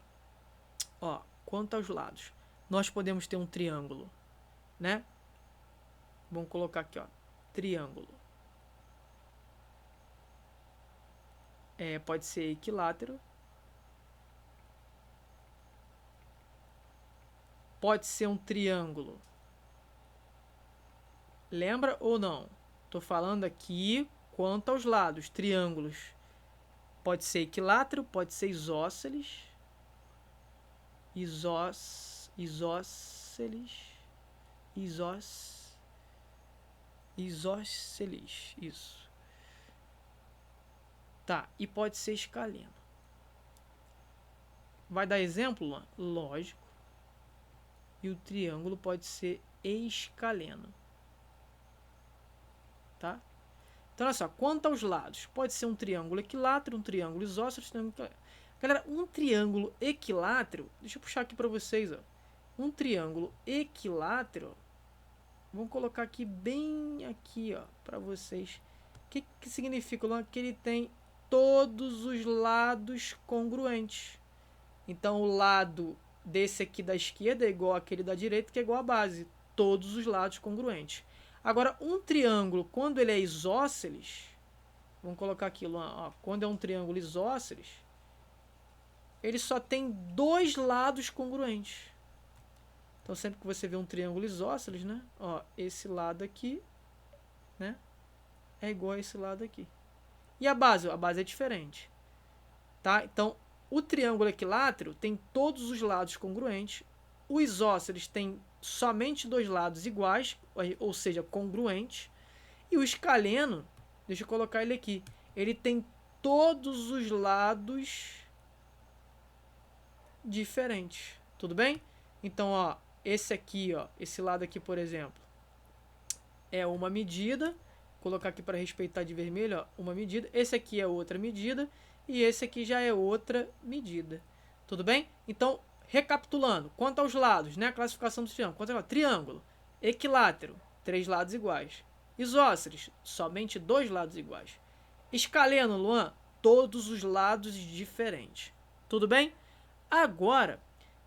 Ó, quanto aos lados. Nós podemos ter um triângulo, né? Vamos colocar aqui, ó, triângulo. Pode ser equilátero. Pode ser um triângulo. Lembra ou não? Tô falando aqui quanto aos lados, triângulos. Pode ser equilátero, pode ser isósceles. Isósceles, isso. Tá, e pode ser escaleno. Vai dar exemplo, Luan? Lógico. E o triângulo pode ser escaleno. Tá? Então, olha só, quanto aos lados, pode ser um triângulo equilátero, um triângulo isósceles, Galera, um triângulo equilátero, deixa eu puxar aqui para vocês, ó. Um triângulo equilátero, vamos colocar aqui bem aqui, ó, para vocês. O que significa, Luan? Que ele tem todos os lados congruentes. Então, o lado desse aqui da esquerda é igual àquele da direita, que é igual à base. Todos os lados congruentes. Agora, um triângulo, quando ele é isósceles, vamos colocar aqui, ó, quando é um triângulo isósceles, ele só tem 2 lados congruentes. Então, sempre que você vê um triângulo isósceles, né, ó, esse lado aqui, né, é igual a esse lado aqui. E a base? A base é diferente. Tá? Então, o triângulo equilátero tem todos os lados congruentes. O isósceles tem somente 2 lados iguais, ou seja, congruentes. E o escaleno, deixa eu colocar ele aqui, ele tem todos os lados diferentes. Tudo bem? Então, ó, esse aqui, ó, esse lado aqui, por exemplo, é uma medida. Vou colocar aqui para respeitar de vermelho, ó, uma medida. Esse aqui é outra medida. E esse aqui já é outra medida. Tudo bem? Então, recapitulando, quanto aos lados, né? A classificação do triângulo. Quanto ao triângulo, equilátero, 3 lados iguais. Isósceles, somente 2 lados iguais. Escaleno, Luan, todos os lados diferentes. Tudo bem? Agora,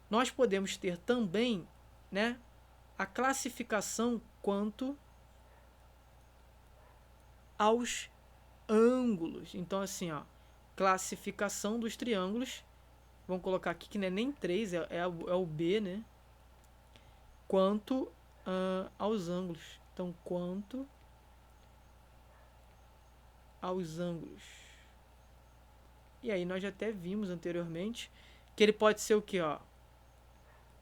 nós podemos ter também, né, a classificação quanto aos ângulos. Então, assim, ó, classificação dos triângulos. Vamos colocar aqui que não é nem 3, é o B, né? Quanto aos ângulos. Então, quanto aos ângulos. E aí nós já até vimos anteriormente que ele pode ser o que, ó?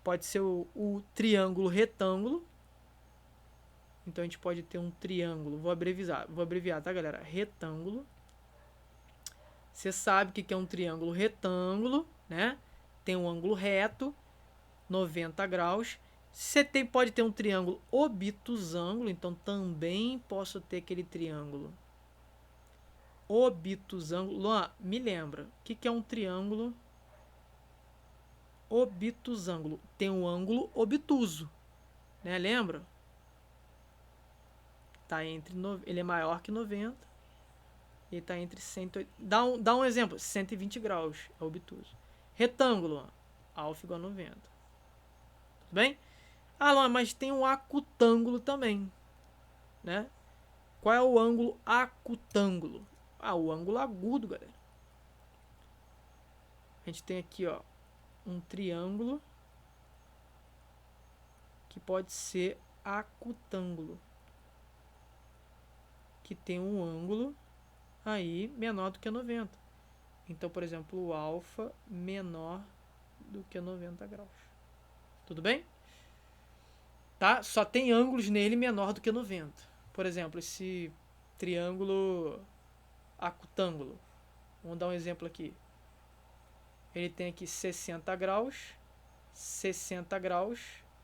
Pode ser o triângulo retângulo. Então a gente pode ter um triângulo. Vou abreviar, tá, galera? Retângulo. Você sabe o que é um triângulo retângulo, né? Tem um ângulo reto, 90 graus. Você pode ter um triângulo obtusângulo, então também posso ter aquele triângulo obtusângulo. Luan, me lembra, o que é um triângulo obtusângulo? Tem um ângulo obtuso, né? Lembra? Tá entre ele é maior que 90. Ele tá entre 180. Dá um exemplo, 120 graus é obtuso. Retângulo, alfa igual a 90. Tudo bem? Ah, Luan, mas tem um acutângulo também, né? Qual é o ângulo acutângulo? Ah, o ângulo agudo, galera. A gente tem aqui, ó, um triângulo que pode ser acutângulo, que tem um ângulo aí menor do que 90. Então, por exemplo, o alfa menor do que 90 graus. Tudo bem? Tá? Só tem ângulos nele menor do que 90. Por exemplo, esse triângulo acutângulo. Vamos dar um exemplo aqui. Ele tem aqui 60 graus, 60 graus,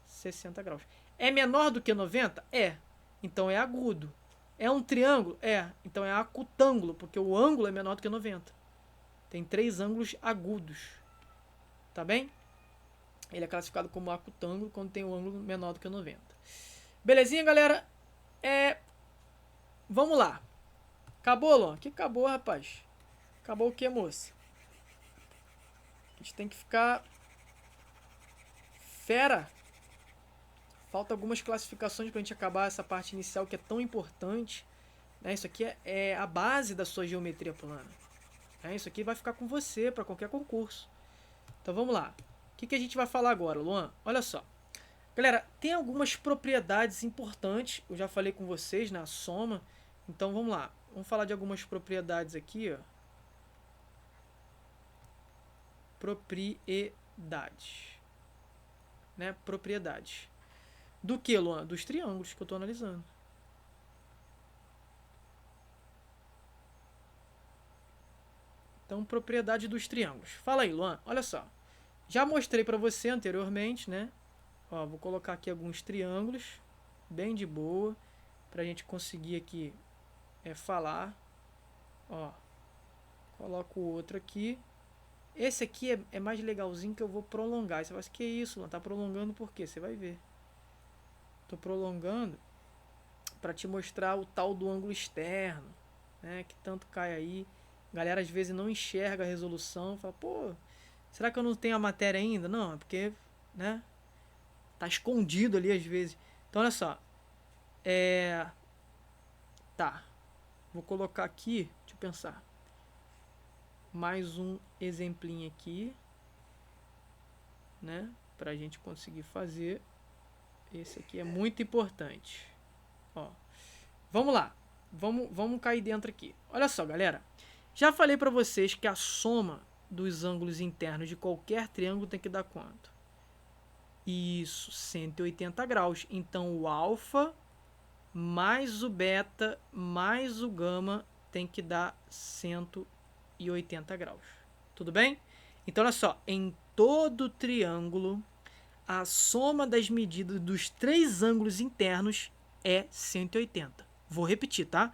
60 graus. É menor do que 90? É. Então é agudo. É um triângulo? É. Então é acutângulo, porque o ângulo é menor do que 90. Tem 3 ângulos agudos. Tá bem? Ele é classificado como acutângulo quando tem um ângulo menor do que 90. Belezinha, galera? Vamos lá. Acabou, Luan? Que acabou, rapaz? Acabou o que, moça? A gente tem que ficar fera. Falta algumas classificações pra gente acabar essa parte inicial que é tão importante. Né? Isso aqui é a base da sua geometria plana. Isso aqui vai ficar com você para qualquer concurso. Então vamos lá. O que a gente vai falar agora, Luan? Olha só. Galera, tem algumas propriedades importantes. Eu já falei com vocês na soma. Então vamos lá. Vamos falar de algumas propriedades aqui. Ó. Propriedades. Né? Propriedades. Do que, Luan? Dos triângulos que eu estou analisando. Então, propriedade dos triângulos. Fala aí, Luan. Olha só. Já mostrei para você anteriormente, né? Ó, vou colocar aqui alguns triângulos, bem de boa, para a gente conseguir aqui falar. Ó, coloco o outro aqui. Esse aqui é mais legalzinho que eu vou prolongar. Você vai dizer, que isso, Luan? Tá prolongando por quê? Você vai ver. Tô prolongando para te mostrar o tal do ângulo externo, né? Que tanto cai aí. A galera às vezes não enxerga a resolução, fala, pô, será que eu não tenho a matéria ainda? Não, é porque, né, tá escondido ali às vezes. Então, olha só. Tá. Vou colocar aqui, deixa eu pensar. Mais um exemplinho aqui, né, pra gente conseguir fazer. Esse aqui é muito importante. Ó. Vamos lá. Vamos cair dentro aqui. Olha só, galera. Já falei para vocês que a soma dos ângulos internos de qualquer triângulo tem que dar quanto? Isso, 180 graus. Então, o alfa mais o beta mais o gama tem que dar 180 graus. Tudo bem? Então, olha só. Em todo triângulo, a soma das medidas dos 3 ângulos internos é 180. Vou repetir, tá?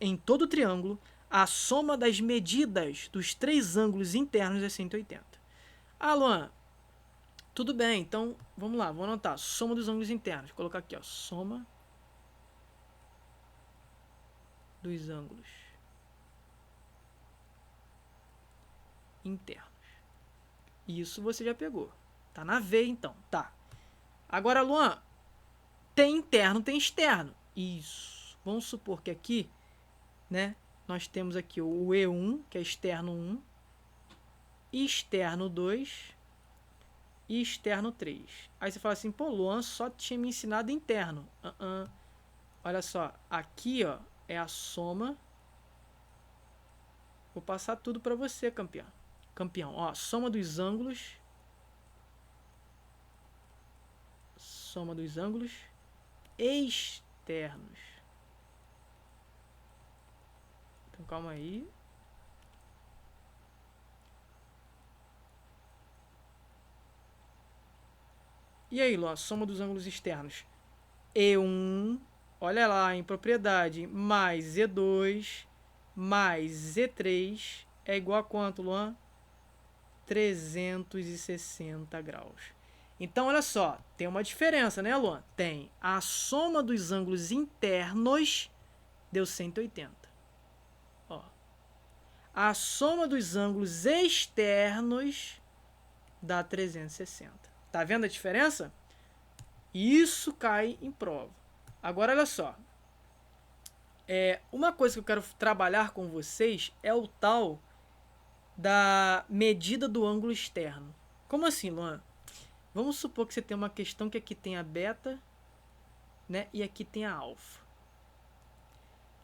Em todo triângulo, a soma das medidas dos 3 ângulos internos é 180. Ah, Luan, tudo bem, então vamos lá, vou anotar. Soma dos ângulos internos. Vou colocar aqui, ó, soma dos ângulos internos. Isso você já pegou. Tá na veia, então. Tá. Agora, Luan, tem interno, tem externo. Isso. Vamos supor que aqui, né, nós temos aqui o E1, que é externo 1, externo 2 e externo 3. Aí você fala assim, pô, Luan só tinha me ensinado interno. Olha só, aqui, ó, é a soma. Vou passar tudo para você, campeão. Campeão, ó, soma dos ângulos. Soma dos ângulos externos. Então, calma aí. E aí, Ló, soma dos ângulos externos. E1, olha lá, em propriedade, mais E2, mais Z3 é igual a quanto, Luan? 360 graus. Então, olha só, tem uma diferença, né, Luan? Tem. A soma dos ângulos internos deu 180. Ó. A soma dos ângulos externos dá 360. Tá vendo a diferença? Isso cai em prova. Agora, olha só. Uma coisa que eu quero trabalhar com vocês é o tal da medida do ângulo externo. Como assim, Luan? Vamos supor que você tem uma questão que aqui tem a beta, né, e aqui tem a alfa.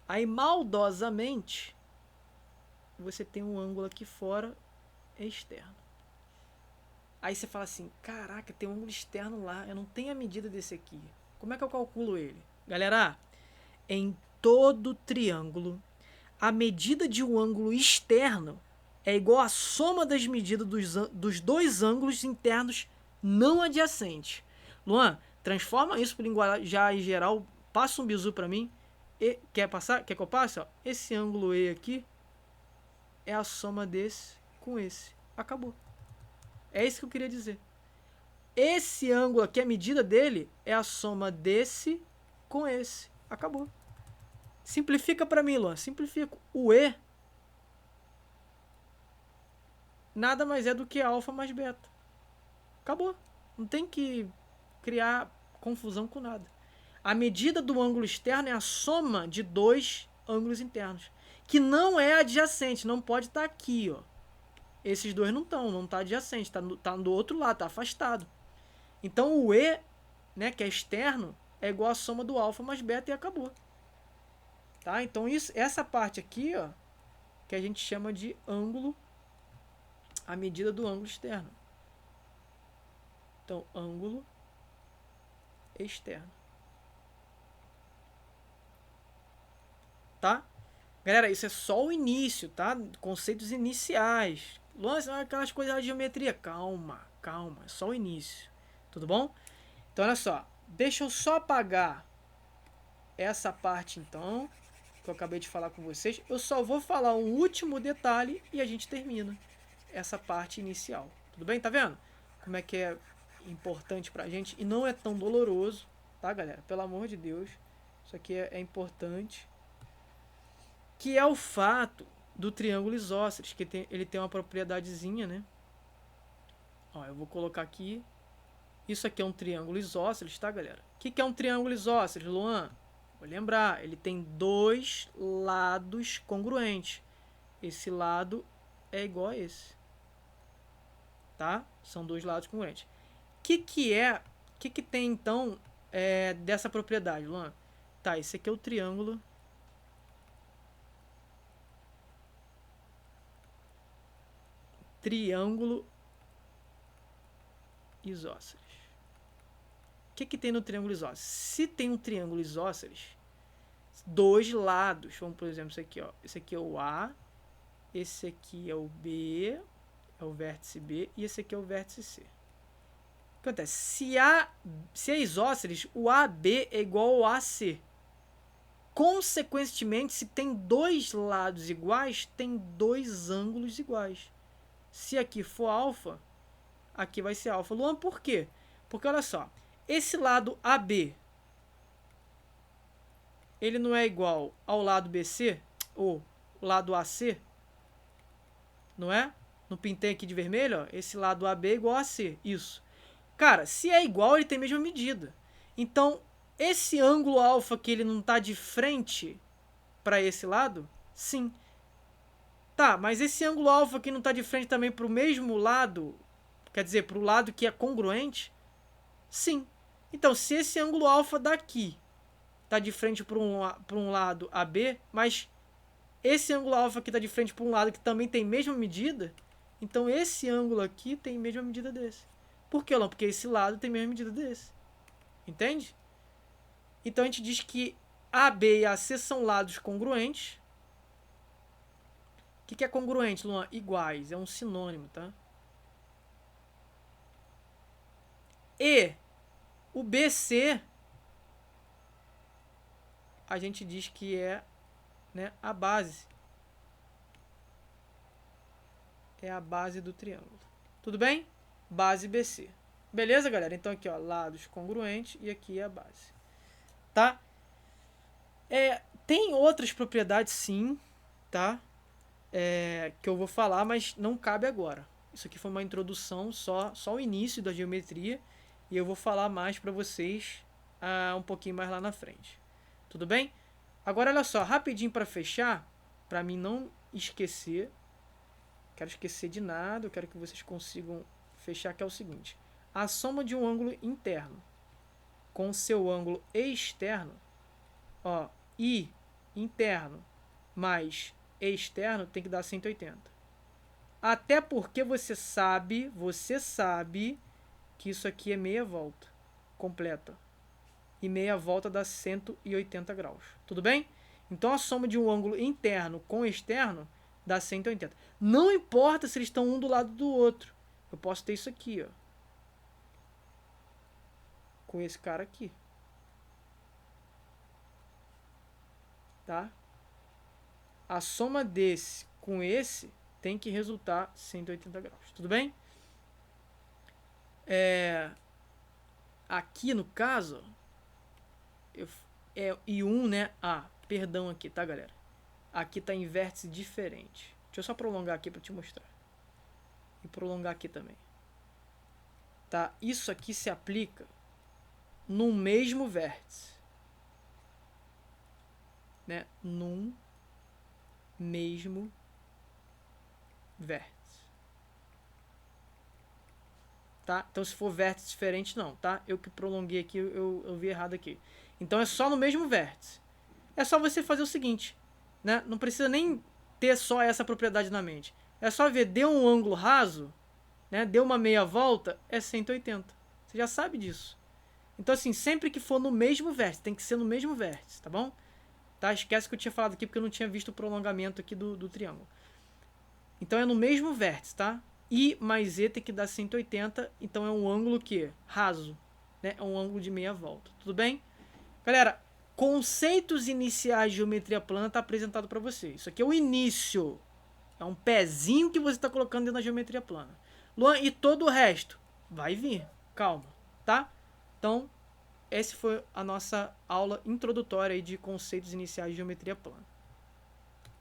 Aí, maldosamente, você tem um ângulo aqui fora externo. Aí você fala assim, caraca, tem um ângulo externo lá, eu não tenho a medida desse aqui. Como é que eu calculo ele? Galera, em todo triângulo, a medida de um ângulo externo é igual à soma das medidas dos dois ângulos internos não adjacentes. Luan, transforma isso para linguajar em geral, passa um bizu para mim. Quer passar? Quer que eu passe? Ó, esse ângulo E aqui é a soma desse com esse. Acabou. É isso que eu queria dizer. Esse ângulo aqui, a medida dele é a soma desse com esse. Acabou. Simplifica para mim, Luan. Simplifica. O E nada mais é do que alfa mais beta. Acabou. Não tem que criar confusão com nada. A medida do ângulo externo é a soma de dois ângulos internos. Que não é adjacente. Não pode estar aqui, ó. Esses dois não estão. Não está adjacente. Está do outro lado. Está afastado. Então o E, né, que é externo, é igual a soma do alfa mais beta e acabou. Tá? Então essa parte aqui, ó, que a gente chama de ângulo, a medida do ângulo externo. Então, ângulo externo. Tá? Galera, isso é só o início, tá? Conceitos iniciais. Lança aquelas coisas de geometria. Calma, calma. É só o início. Tudo bom? Então, olha só. Deixa eu só apagar essa parte, então, que eu acabei de falar com vocês. Eu só vou falar um último detalhe e a gente termina essa parte inicial. Tudo bem? Tá vendo? Como é que é importante pra gente e não é tão doloroso, tá, galera? Pelo amor de Deus. Isso aqui é importante. Que é o fato do triângulo isósceles, que ele tem uma propriedadezinha, né? Ó, eu vou colocar aqui. Isso aqui é um triângulo isósceles, tá, galera? O que é um triângulo isósceles, Luan? Vou lembrar, ele tem dois lados congruentes. Esse lado é igual a esse. Tá? São dois lados congruentes. O que tem, então, dessa propriedade, Luan? Tá, esse aqui é o triângulo isósceles. O que tem no triângulo isósceles? Se tem um triângulo isósceles, dois lados, vamos por exemplo, isso aqui, ó. Esse aqui é o A, esse aqui é o B, é o vértice B, e esse aqui é o vértice C. O que acontece? Se é isósceles, o AB é igual ao AC. Consequentemente, se tem dois lados iguais, tem dois ângulos iguais. Se aqui for alfa, aqui vai ser alfa. Luan, por quê? Porque olha só, esse lado AB, ele não é igual ao lado BC, ou lado AC, não é? Não pintei aqui de vermelho, ó, esse lado AB é igual a AC, isso. Cara, se é igual, ele tem a mesma medida. Então, esse ângulo alfa que ele não está de frente para esse lado, sim. Tá, mas esse ângulo alfa que não está de frente também para o mesmo lado, quer dizer, para o lado que é congruente, sim. Então, se esse ângulo alfa daqui está de frente para um lado AB, mas esse ângulo alfa aqui está de frente para um lado que também tem a mesma medida, então esse ângulo aqui tem a mesma medida desse. Por que não? Porque esse lado tem a mesma medida desse. Entende? Então a gente diz que AB e AC são lados congruentes. O que é congruente, Luan? Iguais. É um sinônimo, tá? E o BC a gente diz que é, né, a base é a base do triângulo. Tudo bem? Base BC. Beleza, galera? Então aqui, ó, lados congruentes e aqui é a base. Tá? Tem outras propriedades sim, tá? Que eu vou falar, mas não cabe agora. Isso aqui foi uma introdução, só o início da geometria, e eu vou falar mais para vocês um pouquinho mais lá na frente. Tudo bem? Agora olha só, rapidinho para fechar, para mim não esquecer, quero esquecer de nada, eu quero que vocês consigam fechar, que é o seguinte: a soma de um ângulo interno com seu ângulo externo, ó, I interno mais externo tem que dar 180. Até porque você sabe que isso aqui é meia volta completa. E meia volta dá 180 graus. Tudo bem? Então a soma de um ângulo interno com externo dá 180. Não importa se eles estão um do lado do outro. Eu posso ter isso aqui, ó, com esse cara aqui. Tá? A soma desse com esse tem que resultar 180 graus. Tudo bem? Aqui no caso, I1, né? Perdão aqui, tá, galera? Aqui tá em vértice diferente. Deixa eu só prolongar aqui para te mostrar. E prolongar aqui também. Tá? Isso aqui se aplica no mesmo vértice. Né? Num mesmo vértice. Tá? Então se for vértice diferente não, tá? Eu que prolonguei aqui, eu vi errado aqui. Então é só no mesmo vértice. É só você fazer o seguinte, né? Não precisa nem ter só essa propriedade na mente. É só ver, deu um ângulo raso, né? Deu uma meia volta, é 180. Você já sabe disso. Então assim, sempre que for no mesmo vértice, tem que ser no mesmo vértice, tá bom? Tá? Esquece que eu tinha falado aqui porque eu não tinha visto o prolongamento aqui do triângulo. Então é no mesmo vértice, tá? I mais E tem que dar 180, então é um ângulo que raso, né? É um ângulo de meia volta. Tudo bem? Galera, conceitos iniciais de geometria plana está apresentado para vocês. Isso aqui é o início. É um pezinho que você está colocando dentro da geometria plana. Luan, e todo o resto? Vai vir. Calma, tá? Então, essa foi a nossa aula introdutória aí de conceitos iniciais de geometria plana.